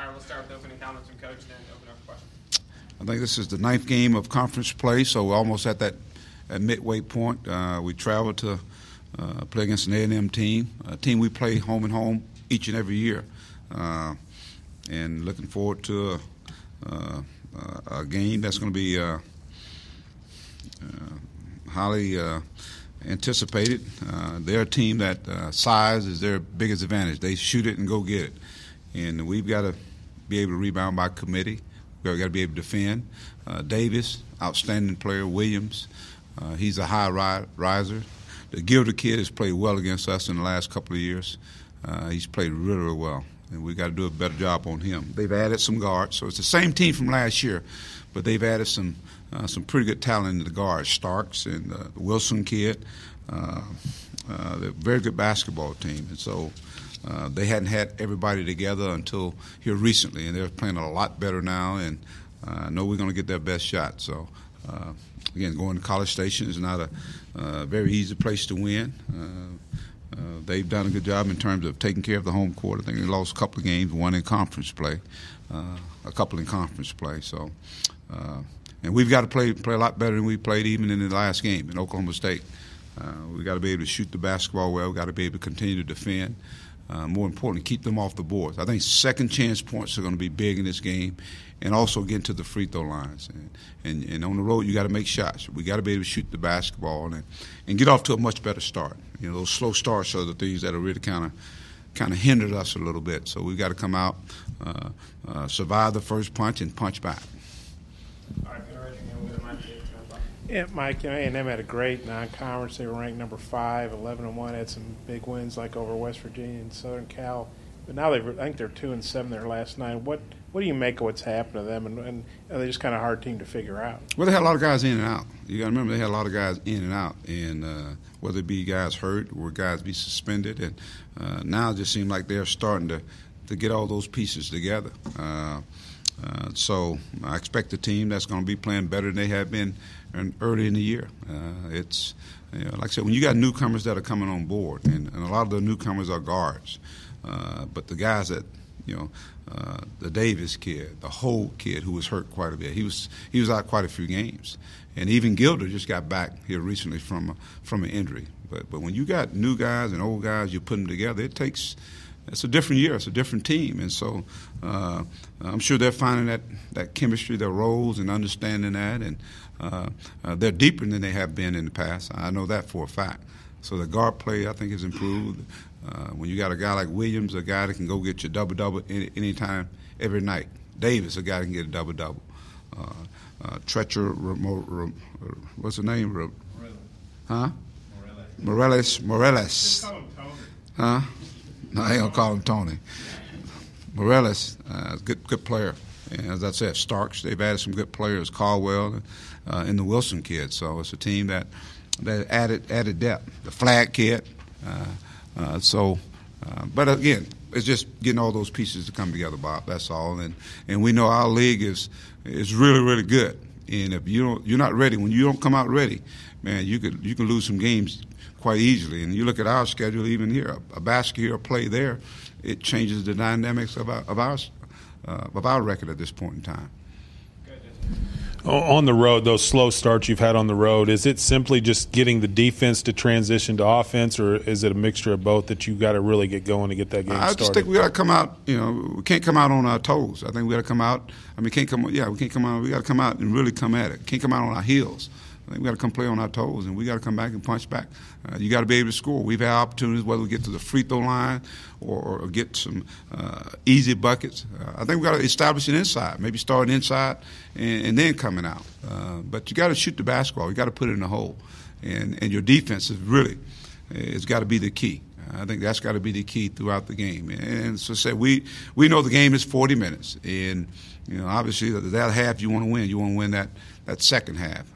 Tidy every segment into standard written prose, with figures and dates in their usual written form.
All right, we'll start with opening comments from Coach, then open up for questions. I think this is the 9th game of conference play, so we're almost at that midway point. We travel to play against an A&M team, a team we play home and home each and every year. And looking forward to a game that's going to be highly anticipated. They're a team that size is their biggest advantage. They shoot it and go get it. And we've got to be able to rebound by committee. We've got to be able to defend. Davis, outstanding player. Williams, he's a high riser. The Gilder kid has played well against us in the last couple of years. He's played really, really well, and we've got to do a better job on him. They've added some guards, so it's the same team from last year, but they've added some pretty good talent in the guards. Starks and the Wilson kid. They're a very good basketball team, and so they hadn't had everybody together until here recently, and they're playing a lot better now, and I know we're going to get their best shot. So, again, going to College Station is not a very easy place to win. They've done a good job in terms of taking care of the home court. I think they lost a couple of games, one in conference play, a couple in conference play. So, and we've got to play a lot better than we played even in the last game in Oklahoma State. We've got to be able to shoot the basketball well. We've got to be able to continue to defend. More importantly, keep them off the boards. I think second chance points are going to be big in this game, and also get to the free throw lines. And on the road, you got to make shots. We got to be able to shoot the basketball and get off to a much better start. You know, those slow starts are the things that are really kind of hindered us a little bit. So we've got to come out, survive the first punch, and punch back. All right, with Mike. Yeah, Mike, A&M had a great non-conference. They were ranked number 5, 11-1. Had some big wins like over West Virginia and Southern Cal. But now I think they're 2-7 their last 9. What do you make of what's happened to them? And are they just kind of a hard team to figure out? Well, they had a lot of guys in and out. You got to remember they had a lot of guys in and out, and whether it be guys hurt or guys be suspended, and now it just seems like they're starting to get all those pieces together. So I expect a team that's going to be playing better than they have been early in the year. It's like I said, when you got newcomers that are coming on board, and a lot of the newcomers are guards, but the guys that the Davis kid, the Holt kid, who was hurt quite a bit, he was out quite a few games, and even Gilder just got back here recently from an injury. But when you got new guys and old guys, you put them together, it's a different year. It's a different team. And so I'm sure they're finding that chemistry, their roles, and understanding that. And they're deeper than they have been in the past. I know that for a fact. So the guard play, I think, has improved. When you got a guy like Williams, a guy that can go get you double-double anytime, every night. Davis, a guy that can get a double-double. Treacher, what's the name? Morales. Just call him Tony. Huh? No, I ain't gonna call him Tony. Morales, good player. And as I said, Starks, they've added some good players, Caldwell and the Wilson kid. So it's a team that added depth. The Flag kid. But again, it's just getting all those pieces to come together, Bob. That's all. And we know our league is really, really good. And if you're not ready, when you don't come out ready, man, you can lose some games quite easily. And you look at our schedule, even here, a basket here, a play there, it changes the dynamics of our record at this point in time. On the road, those slow starts you've had on the road, is it simply just getting the defense to transition to offense, or is it a mixture of both that you've got to really get going to get that game started? I just think we got to come out, we can't come out on our toes. I think we got to come out, we can't come out, we got to come out and really come at it. Can't come out on our heels. I think we got to come play on our toes, and we got to come back and punch back. You got to be able to score. We've had opportunities, whether we get to the free throw line or get some easy buckets. I think we got to establish an inside, maybe starting inside and then coming out. But you got to shoot the basketball. You got to put it in the hole, and your defense is really it's got to be the key. I think that's got to be the key throughout the game. And so say we know the game is 40 minutes, and obviously that half you want to win. You want to win that second half.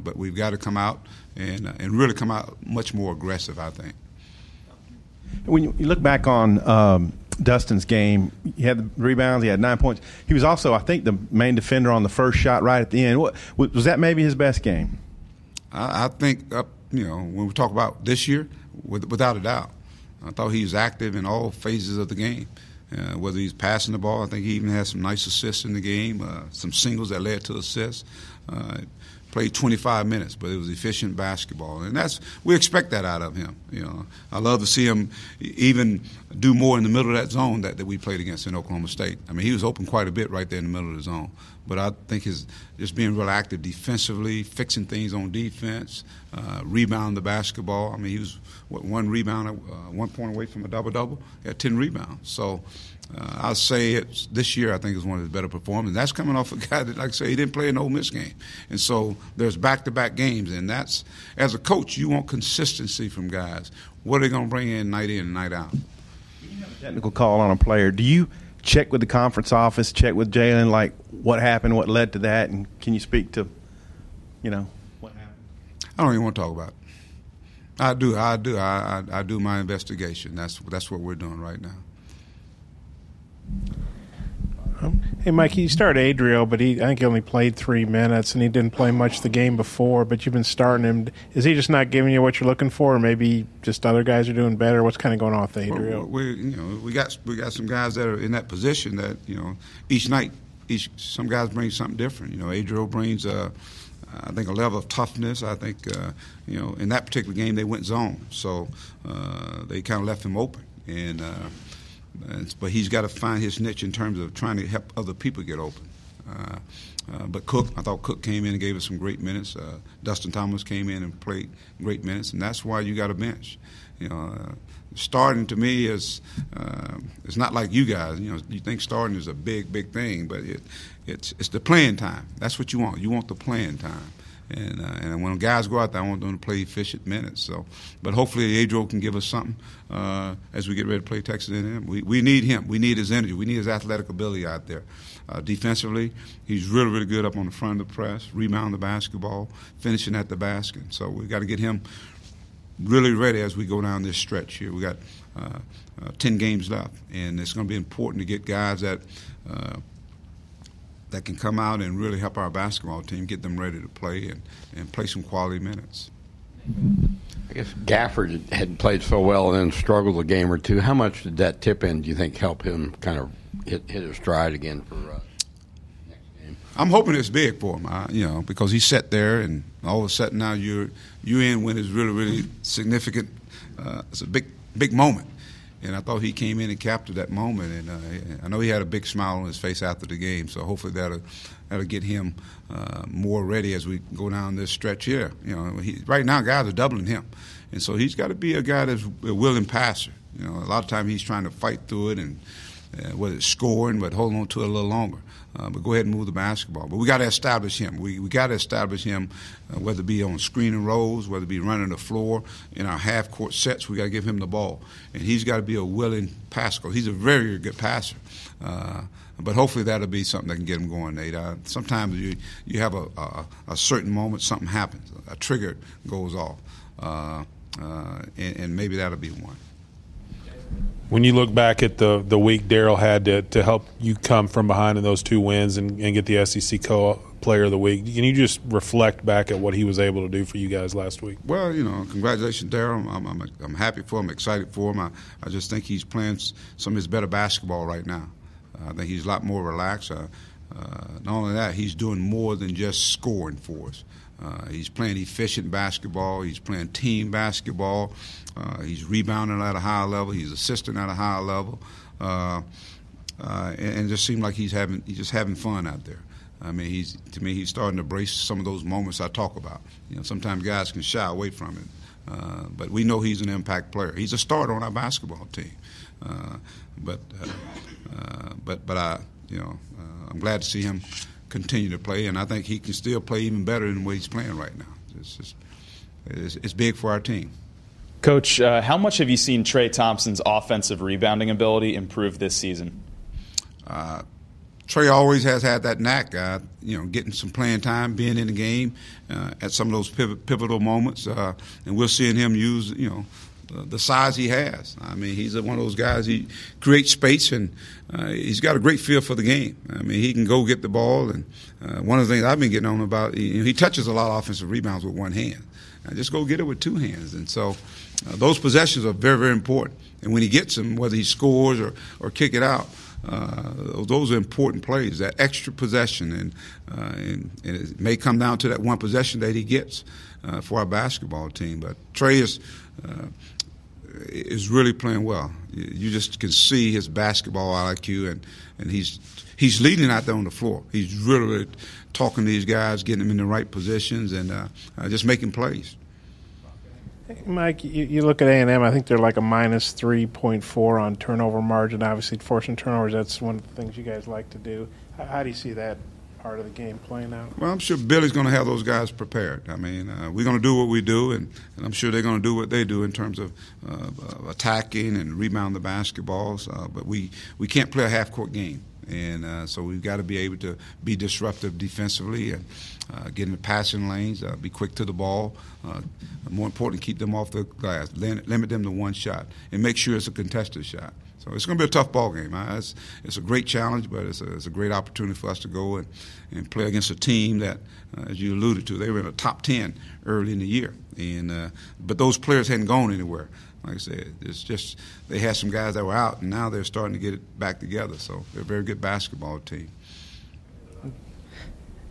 But we've got to come out and really come out much more aggressive, I think. When you look back on Dustin's game, he had the rebounds, he had 9 points. He was also, I think, the main defender on the first shot right at the end. Was that maybe his best game? I think, when we talk about this year, without a doubt. I thought he was active in all phases of the game. whether he's passing the ball. I think he even had some nice assists in the game, some singles that led to assists. Played 25 minutes, but it was efficient basketball, and we expect that out of him. I love to see him even do more in the middle of that zone that we played against in Oklahoma State. I mean, he was open quite a bit right there in the middle of the zone, but I think his just being real active defensively, fixing things on defense, rebounding the basketball. I mean, he was one rebound, 1 point away from a double-double. He had 10 rebounds, so. I'll say this year I think is one of his better performances. That's coming off a guy that, like I say, he didn't play an Ole Miss game. And so there's back-to-back games, and that's, as a coach, you want consistency from guys. What are they going to bring in and night out? When you have a technical call on a player, do you check with the conference office, check with Jalen, like what happened, what led to that, and can you speak to, what happened? I don't even want to talk about it. I do my investigation. That's what we're doing right now. Hey, Mike, you started Adriel, but I think he only played 3 minutes, and he didn't play much the game before, but you've been starting him. Is he just not giving you what you're looking for, or maybe just other guys are doing better? What's kind of going on with Adriel? We got some guys that are in that position that, each night, some guys bring something different. Adriel brings, I think, a level of toughness. I think, in that particular game they went zone, so they kind of left him open. But he's got to find his niche in terms of trying to help other people get open. But I thought Cook came in and gave us some great minutes. Dustin Thomas came in and played great minutes, and that's why you got a bench. Starting to me is it's not like you guys. You think starting is a big thing, but it's the playing time. That's what you want. You want the playing time. And when guys go out there, I want them to play efficient minutes. So, but hopefully Adriel can give us something as we get ready to play Texas A&M. We need him. We need his energy. We need his athletic ability out there. Defensively, he's really good up on the front of the press, rebound the basketball, finishing at the basket. So we got to get him really ready as we go down this stretch here. We got 10 games left, and it's going to be important to get guys that can come out and really help our basketball team, get them ready to play and play some quality minutes. I guess Gafford had played so well and then struggled a game or two. How much did that tip in, do you think, help him kind of hit his stride again for next game? I'm hoping it's big for him, because he sat there and all of a sudden now you're in when it's really significant. It's a big moment. And I thought he came in and captured that moment, and I know he had a big smile on his face after the game. So hopefully that'll get him more ready as we go down this stretch here. Right now guys are doubling him, and so he's got to be a guy that's a willing passer. A lot of times he's trying to fight through it and whether it's scoring, but holding on to it a little longer. But go ahead and move the basketball. But we got to establish him. We got to establish him, whether it be on screen and rolls, whether it be running the floor in our half-court sets. We got to give him the ball, and he's got to be a willing passer. He's a very good passer. But hopefully that'll be something that can get him going, Nate. Sometimes you have a certain moment, something happens, a trigger goes off, and maybe that'll be one. When you look back at the week Darryl had to help you come from behind in those 2 wins and get the SEC Player of the Week, can you just reflect back at what he was able to do for you guys last week? Well, congratulations, Darryl. I'm happy for him, excited for him. I just think he's playing some of his better basketball right now. I think he's a lot more relaxed. Not only that, he's doing more than just scoring for us. He's playing efficient basketball. He's playing team basketball. He's rebounding at a high level. He's assisting at a high level, and it just seems like he's just having fun out there. I mean, he's starting to embrace some of those moments I talk about. Sometimes guys can shy away from it, but we know he's an impact player. He's a starter on our basketball team, but I'm glad to see him continue to play, and I think he can still play even better than the way he's playing right now. It's big for our team. Coach, how much have you seen Trey Thompson's offensive rebounding ability improve this season? Trey always has had that knack, getting some playing time, being in the game at some of those pivotal moments, and we're seeing him use, the size he has. I mean, he's one of those guys. He creates space, and he's got a great feel for the game. I mean, he can go get the ball, and one of the things I've been getting on about, he touches a lot of offensive rebounds with one hand. Just go get it with 2 hands, and so those possessions are very, very important. And when he gets them, whether he scores or kick it out, those are important plays. That extra possession, and it may come down to that one possession that he gets for our basketball team. But Trey is really playing well. You just can see his basketball IQ, and he's leading out there on the floor. He's really talking to these guys, getting them in the right positions, and just making plays. Mike, you look at A&M, I think they're like a minus 3.4 on turnover margin. Obviously, forcing turnovers, that's one of the things you guys like to do. How do you see that part of the game playing out? Well, I'm sure Billy's going to have those guys prepared. I mean, we're going to do what we do, and I'm sure they're going to do what they do in terms of attacking and rebound the basketballs. But we can't play a half-court game. And so we've got to be able to be disruptive defensively and get in the passing lanes, be quick to the ball. More importantly, keep them off the glass, limit them to one shot, and make sure it's a contested shot. So it's going to be a tough ball game. It's a great challenge, but it's a great opportunity for us to go and play against a team that, as you alluded to, they were in the top 10 early in the year. But those players hadn't gone anywhere. Like I said, it's just they had some guys that were out, and now they're starting to get it back together. So they're a very good basketball team.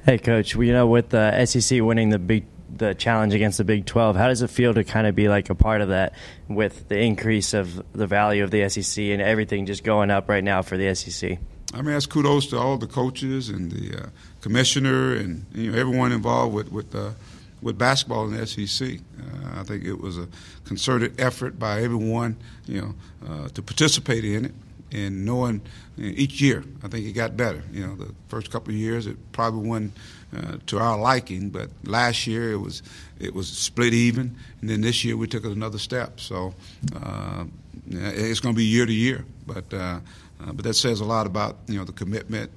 Hey, Coach, with the SEC winning the challenge against the Big 12, how does it feel to kind of be like a part of that with the increase of the value of the SEC and everything just going up right now for the SEC? I mean, that's kudos to all the coaches and the commissioner and everyone involved with basketball in the SEC. I think it was a concerted effort by everyone, to participate in it. And knowing each year, I think it got better. The first couple of years it probably wasn't to our liking, but last year it was split even, and then this year we took it another step. So it's going to be year to year, but that says a lot about the commitment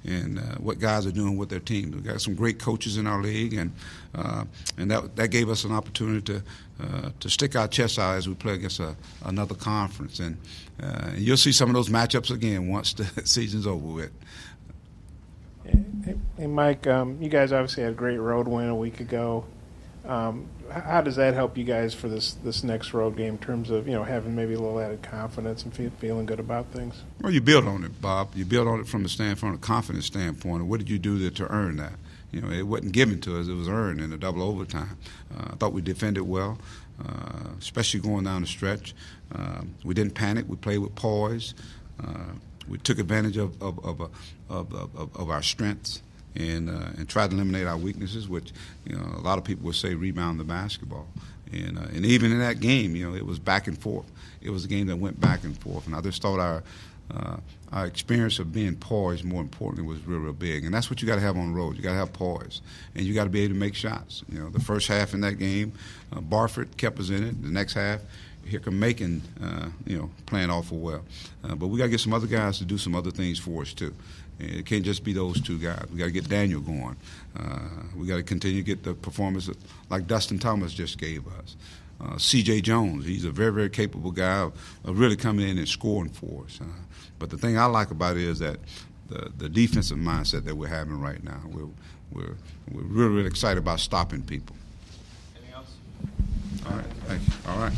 and what guys are doing with their team. We've got some great coaches in our league, and that gave us an opportunity to stick our chests out as we play against another conference. And you'll see some of those matchups again once the season's over with. Hey, Mike, you guys obviously had a great road win a week ago. How does that help you guys for this next road game in terms of having maybe a little added confidence and feeling good about things? Well, you build on it, Bob. You build on it from the standpoint, a confidence standpoint. What did you do to earn that? It wasn't given to us; it was earned in a double overtime. I thought we defended well, especially going down the stretch. We didn't panic. We played with poise. We took advantage of our strengths and tried to eliminate our weaknesses, which a lot of people would say rebound the basketball. And even in that game, it was back and forth. It was a game that went back and forth. And I just thought our experience of being poised, more importantly, was real, real big. And that's what you got to have on the road. You got to have poise, and you got to be able to make shots. The first half in that game, Barford kept us in it. The next half, here come Macon, playing awful well. But we got to get some other guys to do some other things for us too. It can't just be those two guys. We got to get Daniel going. We got to continue to get the performance like Dustin Thomas just gave us. C.J. Jones, he's a very, very capable guy of really coming in and scoring for us. But the thing I like about it is that the defensive mindset that we're having right now. We're really, really excited about stopping people. Anything else? All right, thank you. All right.